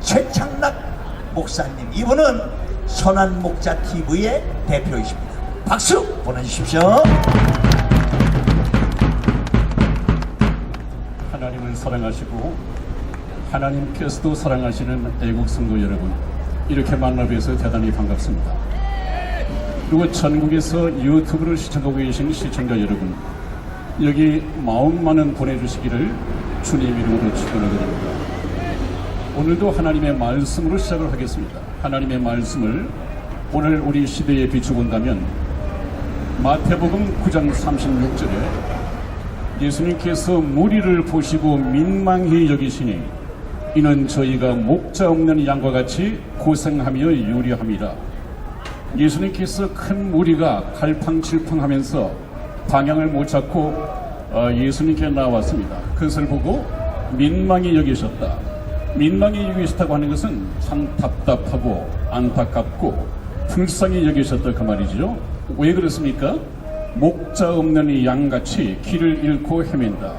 최창락 목사님, 이분은 선한목자TV의 대표이십니다. 박수 보내주십시오. 하나님을 사랑하시고 하나님께서도 사랑하시는 애국 성도 여러분, 이렇게 만나 뵈서 대단히 반갑습니다. 그리고 전국에서 유튜브를 시청하고 계신 시청자 여러분, 여기 마음만은 보내주시기를 주님 이름으로 축원드립니다. 오늘도 하나님의 말씀으로 시작을 하겠습니다. 하나님의 말씀을 오늘 우리 시대에 비추본다면 마태복음 9장 36절에 예수님께서 무리를 보시고 민망히 여기시니 이는 저희가 목자 없는 양과 같이 고생하며 유리함이라. 예수님께서 큰 무리가 갈팡질팡하면서 방향을 못 찾고 예수님께 나왔습니다. 그것을 보고 민망히 여기셨다. 민망히 여기셨다고 하는 것은 참 답답하고 안타깝고 불쌍히 여기셨다 그 말이죠. 왜 그렇습니까? 목자 없는 이 양같이 길을 잃고 헤맨다.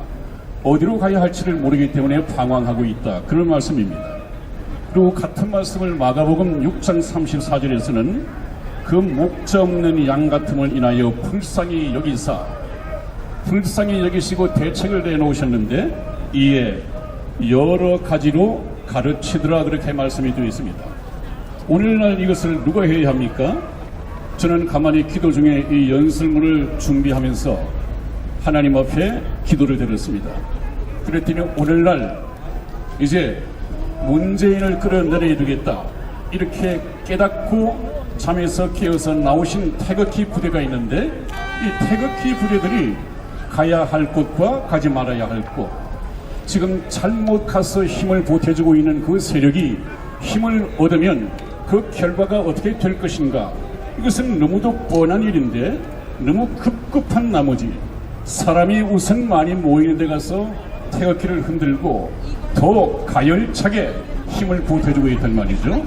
어디로 가야 할지를 모르기 때문에 방황하고 있다. 그런 말씀입니다. 그리고 같은 말씀을 마가복음 6장 34절에서는 그 목자 없는 양 같음을 인하여 불쌍히 여기사, 불쌍히 여기시고 대책을 내놓으셨는데 이에 여러 가지로 가르치더라, 그렇게 말씀이 되어 있습니다. 오늘날 이것을 누가 해야 합니까? 저는 가만히 기도 중에 이 연설문을 준비하면서 하나님 앞에 기도를 드렸습니다. 그랬더니 오늘날 이제 문재인을 끌어내려야 되겠다, 이렇게 깨닫고 잠에서 깨어서 나오신 태극기 부대가 있는데, 이 태극기 부대들이 가야 할 곳과 가지 말아야 할 곳, 지금 잘못 가서 힘을 보태주고 있는 그 세력이 힘을 얻으면 그 결과가 어떻게 될 것인가, 이것은 너무도 뻔한 일인데 너무 급급한 나머지 사람이 우선 많이 모이는 데 가서 태극기를 흔들고 더 가열차게 힘을 보태주고 있단 말이죠.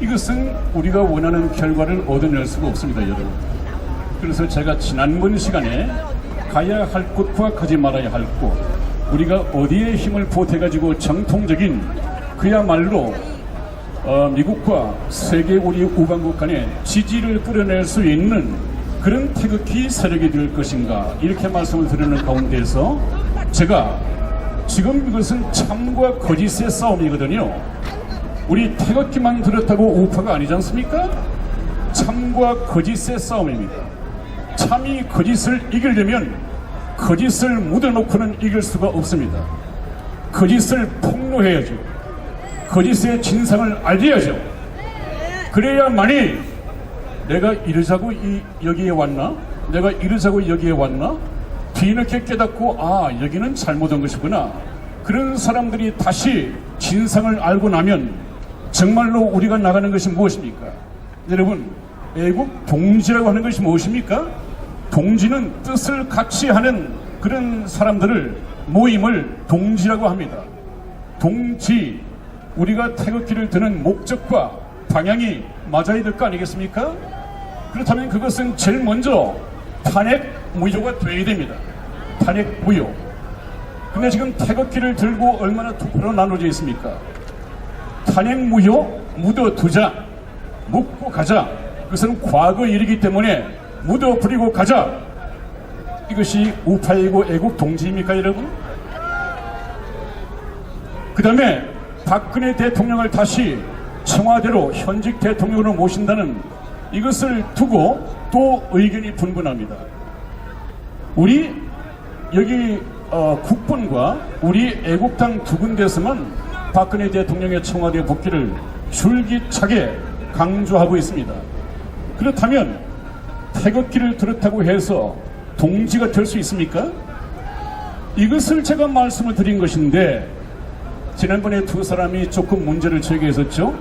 이것은 우리가 원하는 결과를 얻어낼 수가 없습니다, 여러분. 그래서 제가 지난번 시간에 가야 할 곳과 가지 말아야 할 곳, 우리가 어디에 힘을 보태가지고 정통적인 그야말로 미국과 세계 우리 우방국 간의 지지를 끌어낼 수 있는 그런 태극기 세력이 될 것인가, 이렇게 말씀을 드리는 가운데서 제가 지금 이것은 참과 거짓의 싸움이거든요. 우리 태극기만 들었다고 우파가 아니지 않습니까? 참과 거짓의 싸움입니다. 참이 거짓을 이기려면 거짓을 묻어놓고는 이길 수가 없습니다. 거짓을 폭로해야죠. 거짓의 진상을 알려야죠. 그래야만이 내가 이러자고 여기에 왔나? 내가 이러자고 여기에 왔나? 뒤늦게 깨닫고 여기는 잘못한 것이구나. 그런 사람들이 다시 진상을 알고 나면 정말로 우리가 나가는 것이 무엇입니까? 여러분, 애국 동지라고 하는 것이 무엇입니까? 동지는 뜻을 같이 하는 그런 사람들을, 모임을 동지라고 합니다. 동지, 우리가 태극기를 드는 목적과 방향이 맞아야 될 거 아니겠습니까? 그렇다면 그것은 제일 먼저 탄핵 무효가 돼야 됩니다. 탄핵 무효. 근데 지금 태극기를 들고 얼마나 투표로 나눠져 있습니까? 탄핵 무효, 묻어두자, 묻고 가자. 그것은 과거 일이기 때문에 묻어버리고 가자. 이것이 우파이고 애국 동지입니까, 여러분? 그 다음에 박근혜 대통령을 다시 청와대로 현직 대통령으로 모신다는 이것을 두고 또 의견이 분분합니다. 우리 여기 국본과 우리 애국당 두 군데에서만 박근혜 대통령의 청와대 복귀를 줄기차게 강조하고 있습니다. 그렇다면 태극기를 들었다고 해서 동지가 될 수 있습니까? 이것을 제가 말씀을 드린 것인데, 지난번에 두 사람이 조금 문제를 제기했었죠.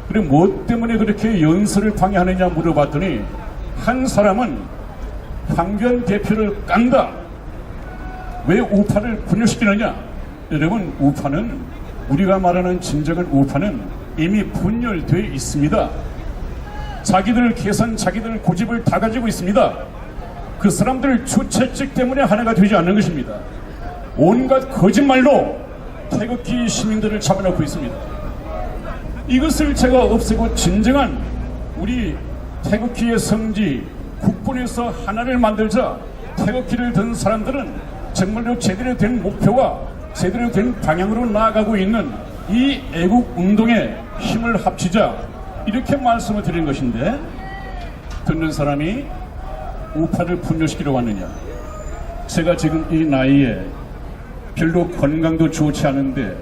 그리고 뭐 때문에 그렇게 연설을 방해하느냐 물어봤더니 한 사람은 황교안 대표를 깐다. 왜 우파를 분열시키느냐? 여러분, 우파는, 우리가 말하는 진정한 우파는 이미 분열되어 있습니다. 자기들 계산, 자기들 고집을 다 가지고 있습니다. 그 사람들 주최측 때문에 하나가 되지 않는 것입니다. 온갖 거짓말로 태극기 시민들을 잡아놓고 있습니다. 이것을 제가 없애고 진정한 우리 태극기의 성지 국본에서 하나를 만들자. 태극기를 든 사람들은 정말로 제대로 된 목표와 제대로 된 방향으로 나아가고 있는 이 애국운동에 힘을 합치자, 이렇게 말씀을 드린 것인데, 듣는 사람이 우파를 분열시키러 왔느냐. 제가 지금 이 나이에 별로 건강도 좋지 않은데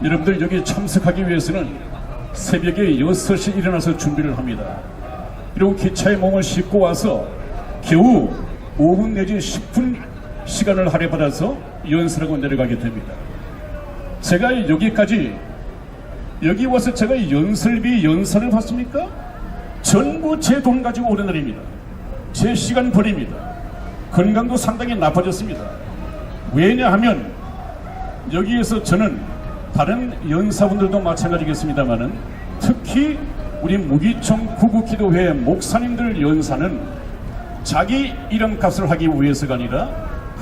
여러분들 여기 참석하기 위해서는 새벽에 6시 일어나서 준비를 합니다. 그리고 기차에 몸을 싣고 와서 겨우 5분 내지 10분 시간을 할애받아서 연설하고 내려가게 됩니다. 제가 여기까지 여기 와서 제가 연설비 연설을 받습니까? 전부 제 돈 가지고 오는 날입니다. 제 시간 버립니다. 건강도 상당히 나빠졌습니다. 왜냐하면 여기에서 저는 다른 연사분들도 마찬가지겠습니다만은 특히 우리 무기청 구국기도회 목사님들 연사는 자기 이름값을 하기 위해서가 아니라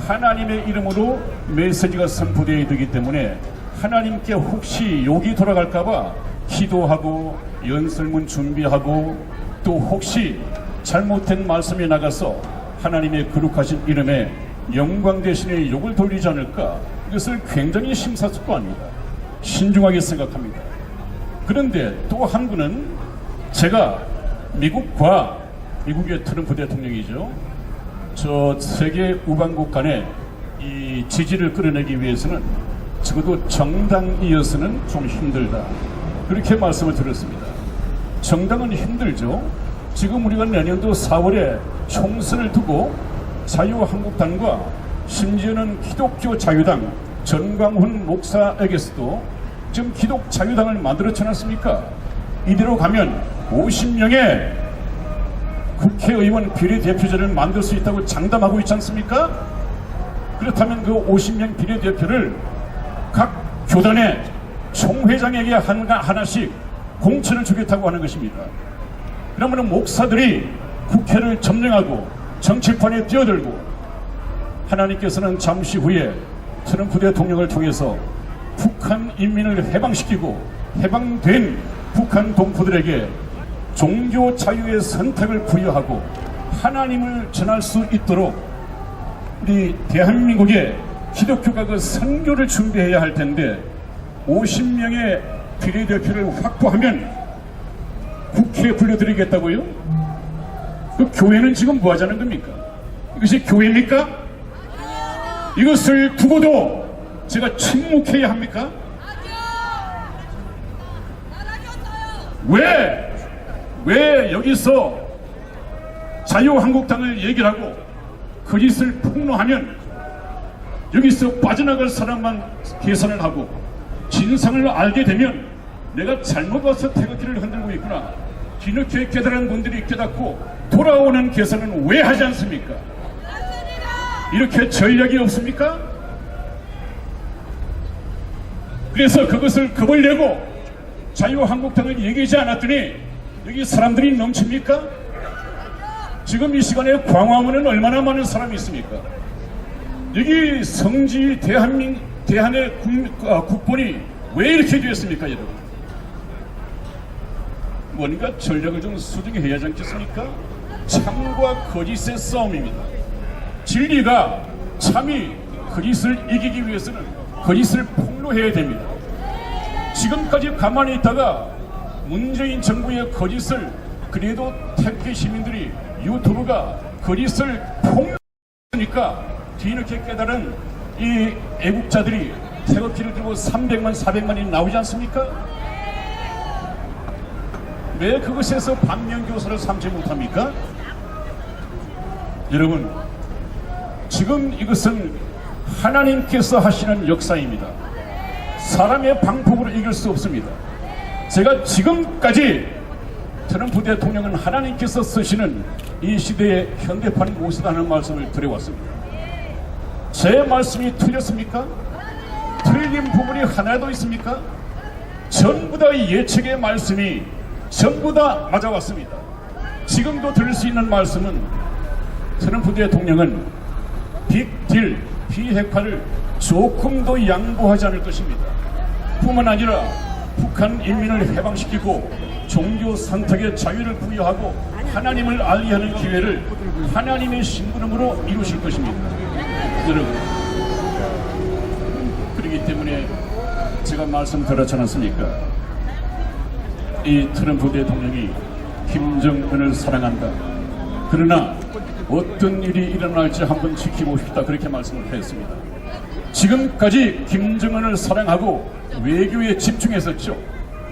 하나님의 이름으로 메시지가 선포되어야 되기 때문에 하나님께 혹시 욕이 돌아갈까봐 기도하고 연설문 준비하고 또 혹시 잘못된 말씀이 나가서 하나님의 거룩하신 이름에 영광 대신에 욕을 돌리지 않을까, 이것을 굉장히 심사숙고합니다. 신중하게 생각합니다. 그런데 또 한 분은 제가 미국의 트럼프 대통령이죠. 저 세계 우방국 간의 이 지지를 끌어내기 위해서는 적어도 정당이어서는 좀 힘들다, 그렇게 말씀을 드렸습니다. 정당은 힘들죠. 지금 우리가 내년도 4월에 총선을 두고 자유한국당과 심지어는 기독교 자유당 전광훈 목사에게서도 지금 기독 자유당을 만들었지 않았습니까? 이대로 가면 50명의 국회의원 비례대표제를 만들 수 있다고 장담하고 있지 않습니까? 그렇다면 그 50명 비례대표를 각 교단의 총회장에게 하나씩 공천을 주겠다고 하는 것입니다. 그러면 목사들이 국회를 점령하고 정치판에 뛰어들고, 하나님께서는 잠시 후에 트럼프 대통령을 통해서 북한 인민을 해방시키고 해방된 북한 동포들에게 종교 자유의 선택을 부여하고 하나님을 전할 수 있도록 우리 대한민국의 기독교가 그 선교를 준비해야 할 텐데, 50명의 비례대표를 확보하면 국회에 불러드리겠다고요? 그 교회는 지금 뭐 하자는 겁니까? 이것이 교회입니까? 이것을 두고도 제가 침묵해야 합니까? 왜 여기서 자유한국당을 얘기를 하고 거짓을 폭로하면 여기서 빠져나갈 사람만 계산을 하고, 진상을 알게 되면 내가 잘못 와서 태극기를 흔들고 있구나, 뒤늦게 깨달은 분들이 깨닫고 돌아오는 계산은 왜 하지 않습니까? 이렇게 전략이 없습니까? 그래서 그것을 겁을 내고 자유한국당을 얘기하지 않았더니 여기 사람들이 넘칩니까? 지금 이 시간에 광화문은 얼마나 많은 사람이 있습니까? 여기 성지 대한의 국본이 왜 이렇게 되었습니까, 여러분? 뭔가 전략을 좀 수정해야 하지 않겠습니까? 참과 거짓의 싸움입니다. 진리가 참이 거짓을 이기기 위해서는 거짓을 폭로해야 됩니다. 지금까지 가만히 있다가 문재인 정부의 거짓을, 그래도 택배 시민들이 유튜브가 거짓을 폭로하니까 뒤늦게 깨달은 이 애국자들이 태극기를 들고 300만 400만이 나오지 않습니까? 왜 그것에서 반면교사를 삼지 못합니까? 여러분, 지금 이것은 하나님께서 하시는 역사입니다. 사람의 방법으로 이길 수 없습니다. 제가 지금까지 트럼프 대통령은 하나님께서 쓰시는 이 시대의 현대판 모습이라는 말씀을 드려왔습니다. 제 말씀이 틀렸습니까? 틀린 부분이 하나도 있습니까? 전부 다 예측의 말씀이 전부 다 맞아왔습니다. 지금도 들을 수 있는 말씀은 트럼프 대통령은 빅딜, 비핵화를 조금도 양보하지 않을 것입니다. 뿐만 아니라 북한 인민을 해방시키고 종교 선택의 자유를 부여하고 하나님을 알리하는 기회를 하나님의 심부름으로 이루실 것입니다. 여러분, 그렇기 때문에 제가 말씀드렸지 않았습니까? 이 트럼프 대통령이 김정은을 사랑한다. 그러나 어떤 일이 일어날지 한번 지켜봅시다. 그렇게 말씀을 했습니다. 지금까지 김정은을 사랑하고 외교에 집중했었죠.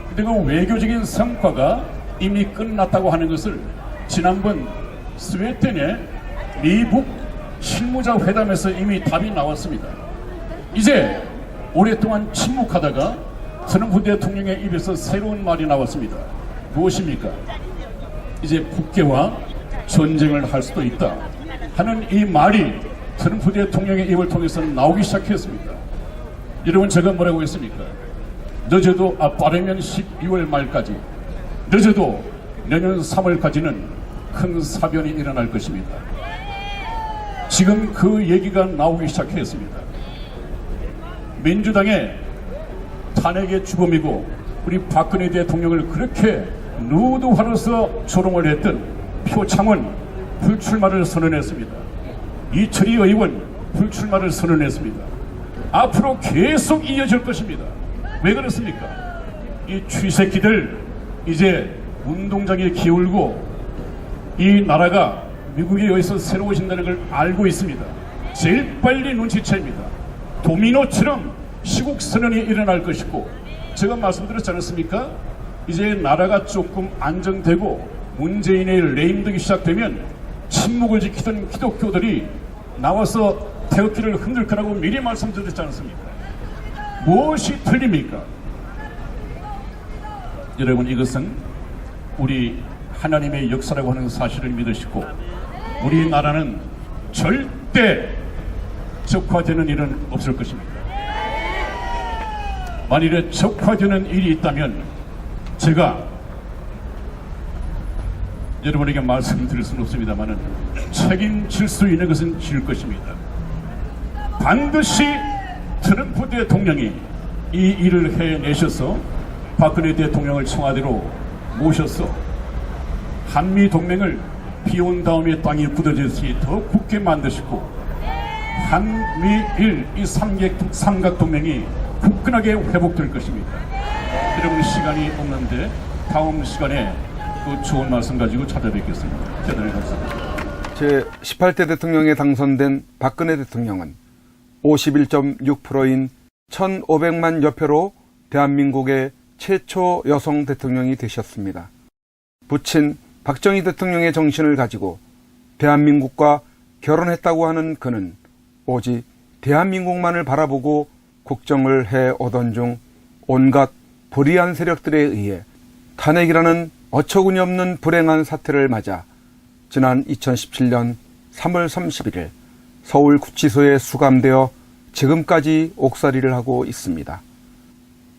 근데 그 외교적인 성과가 이미 끝났다고 하는 것을 지난번 스웨덴의 미국 실무자 회담에서 이미 답이 나왔습니다. 이제 오랫동안 침묵하다가 트럼프 대통령의 입에서 새로운 말이 나왔습니다. 무엇입니까? 이제 북괴와 전쟁을 할 수도 있다 하는 이 말이 트럼프 대통령의 입을 통해서 나오기 시작했습니다. 여러분, 제가 뭐라고 했습니까? 늦어도 빠르면 12월 말까지, 늦어도 내년 3월까지는 큰 사변이 일어날 것입니다. 지금 그 얘기가 나오기 시작했습니다. 민주당의 탄핵의 주범이고 우리 박근혜 대통령을 그렇게 누드화로서 조롱을 했던 표창원 불출마를 선언했습니다. 이철희 의원 불출마를 선언했습니다. 앞으로 계속 이어질 것입니다. 왜 그렇습니까? 이 쥐새끼들 이제 운동장에 기울고 이 나라가 미국에 의해서 새로워진다는 걸 알고 있습니다. 제일 빨리 눈치챕니다. 도미노처럼 시국 선언이 일어날 것이고, 제가 말씀드렸지 않았습니까? 이제 나라가 조금 안정되고 문재인의 레임덕이 시작되면 침묵을 지키던 기독교들이 나와서 태극기를 흔들 거라고 미리 말씀드렸지 않습니까? 무엇이 틀립니까? 여러분, 이것은 우리 하나님의 역사라고 하는 사실을 믿으시고, 우리나라는 절대 적화되는 일은 없을 것입니다. 만일에 적화되는 일이 있다면 제가 여러분에게 말씀드릴 수는 없습니다만 책임질 수 있는 것은 질 것입니다. 반드시 트럼프 대통령이 이 일을 해내셔서 박근혜 대통령을 청와대로 모셔서 한미동맹을 비온 다음에 땅이 굳어지듯이 더 굳게 만드시고 한미일 이 삼각동맹이 굳건하게 회복될 것입니다. 여러분, 시간이 없는데 다음 시간에 또 좋은 말씀 가지고 찾아뵙겠습니다. 대단히 감사합니다. 제18대 대통령에 당선된 박근혜 대통령은 51.6%인 1,500만 여표로 대한민국의 최초 여성 대통령이 되셨습니다. 부친 박정희 대통령의 정신을 가지고 대한민국과 결혼했다고 하는 그는 오직 대한민국만을 바라보고 국정을 해오던 중 온갖 불의한 세력들에 의해 탄핵이라는 어처구니 없는 불행한 사태를 맞아 지난 2017년 3월 31일 서울구치소에 수감되어 지금까지 옥살이를 하고 있습니다.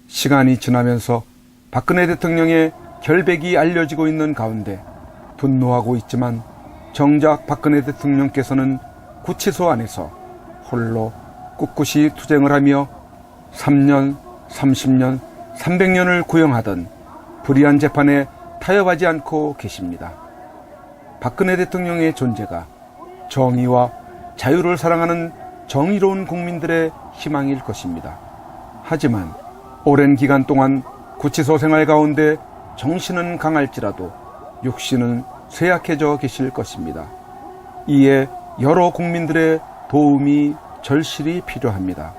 시간이 지나면서 박근혜 대통령의 결백이 알려지고 있는 가운데 분노하고 있지만 정작 박근혜 대통령께서는 구치소 안에서 홀로 꿋꿋이 투쟁을 하며 3년, 30년, 300년을 구형하던 불의한 재판에 타협하지 않고 계십니다. 박근혜 대통령의 존재가 정의와 자유를 사랑하는 정의로운 국민들의 희망일 것입니다. 하지만 오랜 기간 동안 구치소 생활 가운데 정신은 강할지라도 육신은 쇠약해져 계실 것입니다. 이에 여러 국민들의 도움이 절실히 필요합니다.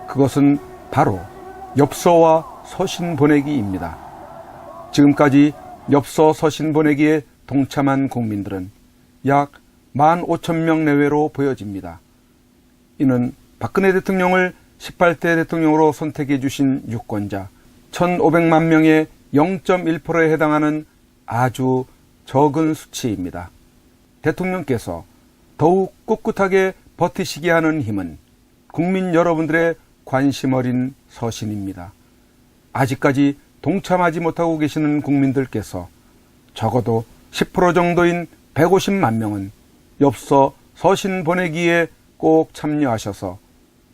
그것은 바로 엽서와 서신 보내기입니다. 지금까지 엽서 서신 보내기에 동참한 국민들은 약 15,000명 내외로 보여집니다. 이는 박근혜 대통령을 18대 대통령으로 선택해 주신 유권자 1,500만 명의 0.1%에 해당하는 아주 적은 수치입니다. 대통령께서 더욱 꿋꿋하게 버티시게 하는 힘은 국민 여러분들의 관심 어린 서신입니다. 아직까지 동참하지 못하고 계시는 국민들께서 적어도 10% 정도인 150만 명은 엽서 서신 보내기에 꼭 참여하셔서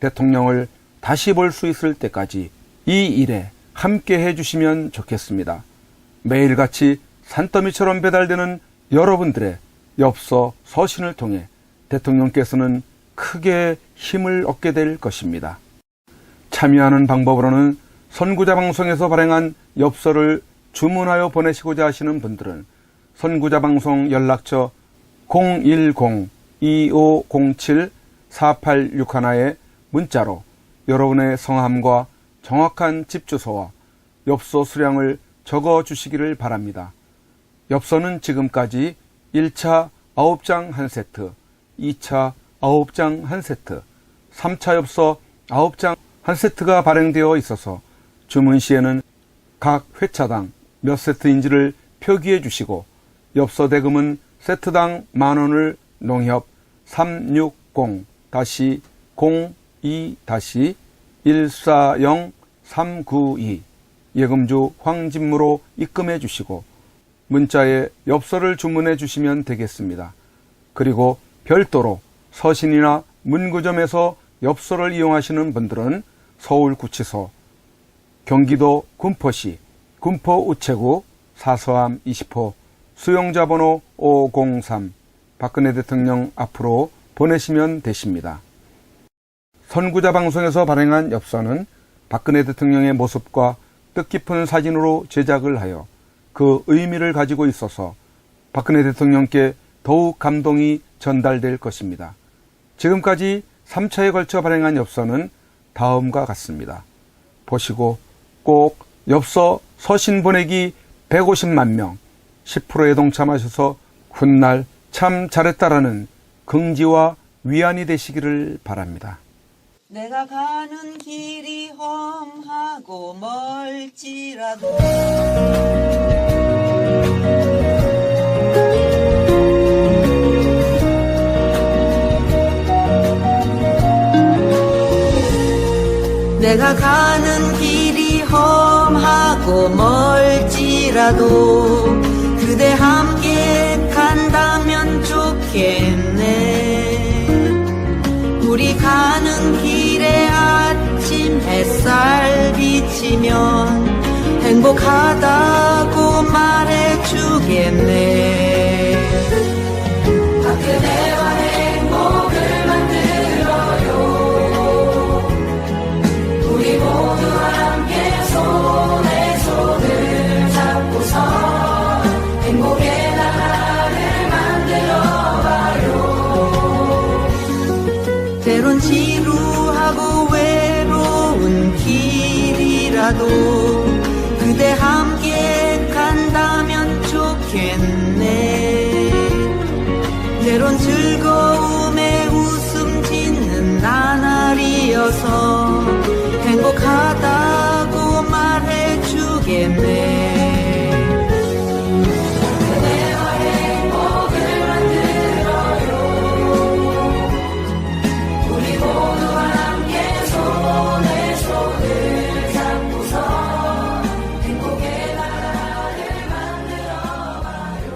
대통령을 다시 볼 수 있을 때까지 이 일에 함께 해주시면 좋겠습니다. 매일같이 산더미처럼 배달되는 여러분들의 엽서 서신을 통해 대통령께서는 크게 힘을 얻게 될 것입니다. 참여하는 방법으로는 선구자 방송에서 발행한 엽서를 주문하여 보내시고자 하시는 분들은 선구자 방송 연락처 010-2507-4861에 문자로 여러분의 성함과 정확한 집 주소와 엽서 수량을 적어 주시기를 바랍니다. 엽서는 지금까지 1차 9장 1세트, 2차 9장 1세트, 3차 엽서 9장 1세트가 발행되어 있어서 주문 시에는 각 회차당 몇 세트인지를 표기해 주시고 엽서 대금은 세트당 만원을 농협 360-02-140-392 예금주 황진무로 입금해 주시고 문자에 엽서를 주문해 주시면 되겠습니다. 그리고 별도로 서신이나 문구점에서 엽서를 이용하시는 분들은 서울구치소, 경기도 군포시 군포우체구 사서함 20호 수용자번호 503 박근혜 대통령 앞으로 보내시면 되십니다. 선구자 방송에서 발행한 엽서는 박근혜 대통령의 모습과 뜻깊은 사진으로 제작을 하여 그 의미를 가지고 있어서 박근혜 대통령께 더욱 감동이 전달될 것입니다. 지금까지 3차에 걸쳐 발행한 엽서는 다음과 같습니다. 보시고 꼭 엽서 서신 보내기 150만 명 10%에 동참하셔서 훗날 참 잘했다라는 긍지와 위안이 되시기를 바랍니다. 내가 가는 길이 험하고 멀지라도 내가 가는 길이 험하고 멀지라도 그대 함께 간다면 좋겠네. 우리 가는 길에 아침 햇살 비치면 행복하다고 말해주겠네. 박근혜와 행복을 만들어요. 우리 모두 함께 손에 손을 잡고서 행복의 나라를 만들어봐요. 때론 지루하고 외로운 길이라도 그대 함께 간다면 좋겠네. 때론 즐거움에 웃음 짓는 나날이어서 행복하다고 말해주겠네. 그대와 행복을 만들어요. 우리 모두 함께 손에 손을 잡고서 행복의 나라를 만들어봐요.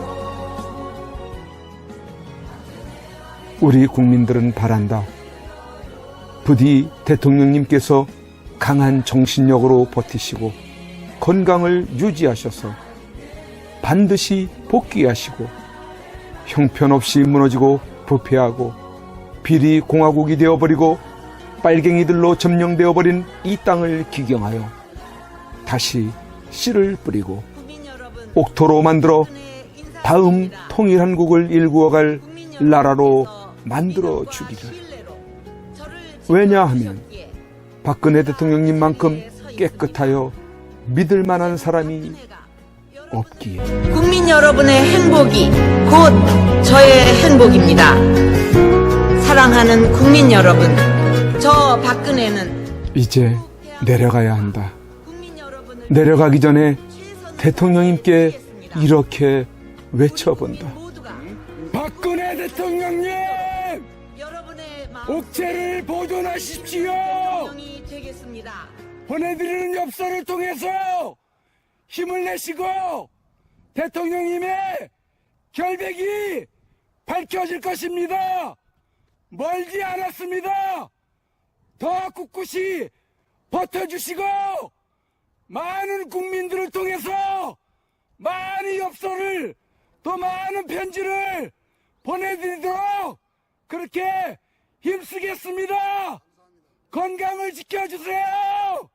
우리 국민들은 바란다. 부디 대통령님께서 강한 정신력으로 버티시고 건강을 유지하셔서 반드시 복귀하시고 형편없이 무너지고 부패하고 비리 공화국이 되어버리고 빨갱이들로 점령되어버린 이 땅을 기경하여 다시 씨를 뿌리고 옥토로 만들어 다음 통일한국을 일구어갈 나라로 만들어 주기를. 왜냐하면 박근혜 대통령님만큼 깨끗하여 믿을 만한 사람이 없기에. 국민 여러분의 행복이 곧 저의 행복입니다. 사랑하는 국민 여러분, 저 박근혜는 이제 내려가야 한다. 내려가기 전에 대통령님께 이렇게 외쳐본다. 박근혜 대통령님! 옥체를 보존하십시오. 보내드리는 엽서를 통해서 힘을 내시고 대통령님의 결백이 밝혀질 것입니다. 멀지 않았습니다. 더 꿋꿋이 버텨주시고 많은 국민들을 통해서 많은 엽서를 또 많은 편지를 보내드리도록 그렇게 힘쓰겠습니다. 건강을 지켜주세요.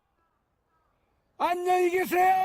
안녕히 계세요.